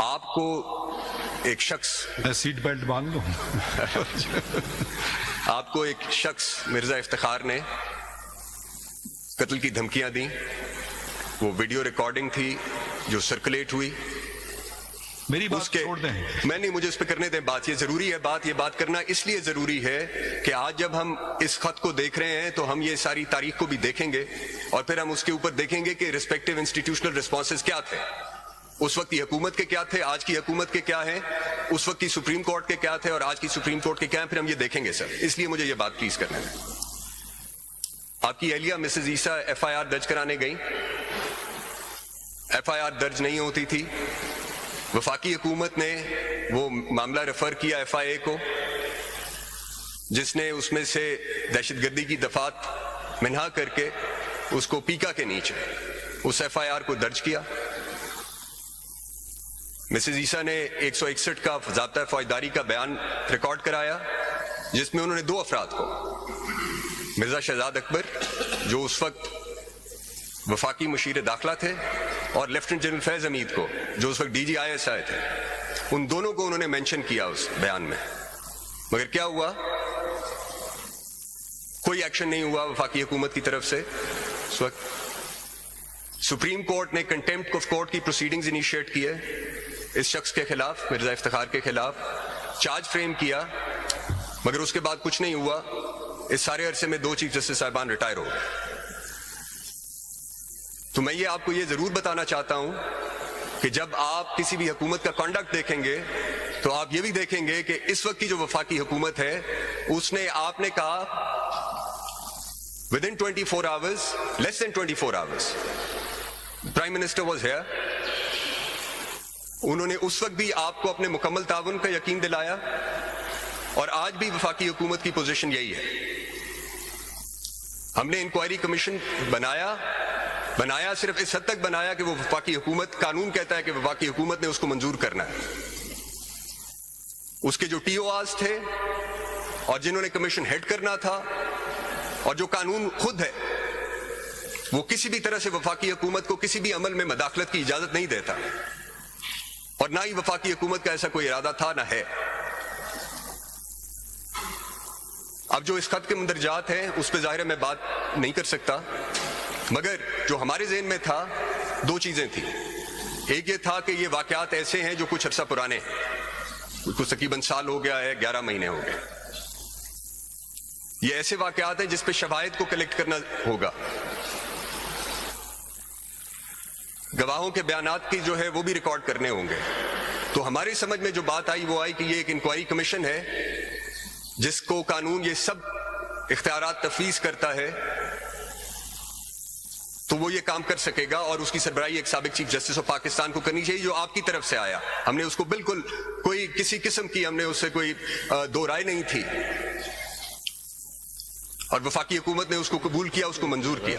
آپ کو ایک شخص سیٹ بیلٹ باندھ لوں آپ کو ایک شخص مرزا افتخار نے قتل کی دھمکیاں دیں. وہ ویڈیو ریکارڈنگ تھی جو سرکولیٹ ہوئی. میری بات چھوڑ دیں. میں نہیں, مجھے اس پہ کرنے دیں بات. یہ ضروری ہے یہ بات کرنا اس لیے ضروری ہے کہ آج جب ہم اس خط کو دیکھ رہے ہیں تو ہم یہ ساری تاریخ کو بھی دیکھیں گے اور پھر ہم اس کے اوپر دیکھیں گے کہ ریسپیکٹیو انسٹیٹیوشنل رسپانسز کیا تھے. اس وقت کی حکومت کے کیا تھے, آج کی حکومت کے کیا ہیں, اس وقت کی سپریم کورٹ کے کیا تھے اور آج کی سپریم کورٹ کے کیا ہیں. پھر ہم یہ دیکھیں گے سر. اس لیے مجھے یہ بات پلیز کرنا ہے. آپ کی اہلیہ Mrs Isa F I R درج کرانے گئیں. ایف آئی آر درج نہیں ہوتی تھی. وفاقی حکومت نے وہ معاملہ ریفر کیا ایف آئی اے کو, جس نے اس میں سے دہشت گردی کی دفعات منہا کر کے اس کو پیکا کے نیچے اس ایف آئی آر کو درج کیا. مسز عیسیٰ نے 161 کا ضابطہ فوجداری کا بیان ریکارڈ کرایا, جس میں انہوں نے 2 افراد کو, مرزا شہزاد اکبر جو اس وقت وفاقی مشیر داخلہ تھے اور لیفٹیننٹ جنرل فیض حمید کو جو اس وقت D G I S I تھے, ان دونوں کو انہوں نے مینشن کیا اس بیان میں. مگر کیا ہوا, کوئی ایکشن نہیں ہوا وفاقی حکومت کی طرف سے. اس وقت سپریم کورٹ نے کنٹیمپٹ آف کورٹ کی پروسیڈنگز انیشیٹ کیے اس شخص کے خلاف, مرزا افتخار کے خلاف, چارج فریم کیا, مگر اس کے بعد کچھ نہیں ہوا. اس سارے عرصے میں 2 چیف جسٹس صاحبان ریٹائر ہو گئے. تو میں یہ آپ کو یہ ضرور بتانا چاہتا ہوں کہ جب آپ کسی بھی حکومت کا کانڈکٹ دیکھیں گے تو آپ یہ بھی دیکھیں گے کہ اس وقت کی جو وفاقی حکومت ہے اس نے, آپ نے کہا within 24 hours, less than 24 hours, prime minister was here. انہوں نے اس وقت بھی آپ کو اپنے مکمل تعاون کا یقین دلایا اور آج بھی وفاقی حکومت کی پوزیشن یہی ہے. ہم نے انکوائری کمیشن بنایا صرف اس حد تک بنایا کہ وہ وفاقی حکومت, قانون کہتا ہے کہ وفاقی حکومت نے اس کو منظور کرنا ہے. اس کے جو ٹی او آرز تھے اور جنہوں نے کمیشن ہیڈ کرنا تھا اور جو قانون خود ہے, وہ کسی بھی طرح سے وفاقی حکومت کو کسی بھی عمل میں مداخلت کی اجازت نہیں دیتا اور نہ ہی وفاقی حکومت کا ایسا کوئی ارادہ تھا, نہ ہے. اب جو اس خط کے مندرجات ہیں اس پہ ظاہر ہے میں بات نہیں کر سکتا, مگر جو ہمارے ذہن میں تھا 2 چیزیں تھیں. ایک یہ تھا کہ یہ واقعات ایسے ہیں جو کچھ عرصہ پرانے ہیں, کچھ تقریباً سال ہو گیا ہے, 11 مہینے ہو گئے. یہ ایسے واقعات ہیں جس پہ شواہد کو کلیکٹ کرنا ہوگا, گواہوں کے بیانات کی جو ہے وہ بھی ریکارڈ کرنے ہوں گے. تو ہماری سمجھ میں جو بات آئی وہ آئی کہ یہ ایک انکوائری کمیشن ہے جس کو قانون یہ سب اختیارات تفویض کرتا ہے, تو وہ یہ کام کر سکے گا اور اس کی سربراہی ایک سابق چیف جسٹس آف پاکستان کو کرنی چاہیے, جو آپ کی طرف سے آیا. ہم نے اس کو بالکل کوئی کسی قسم کی ہم نے اس سے کوئی 2 رائے نہیں تھی اور وفاقی حکومت نے اس کو قبول کیا, اس کو منظور کیا.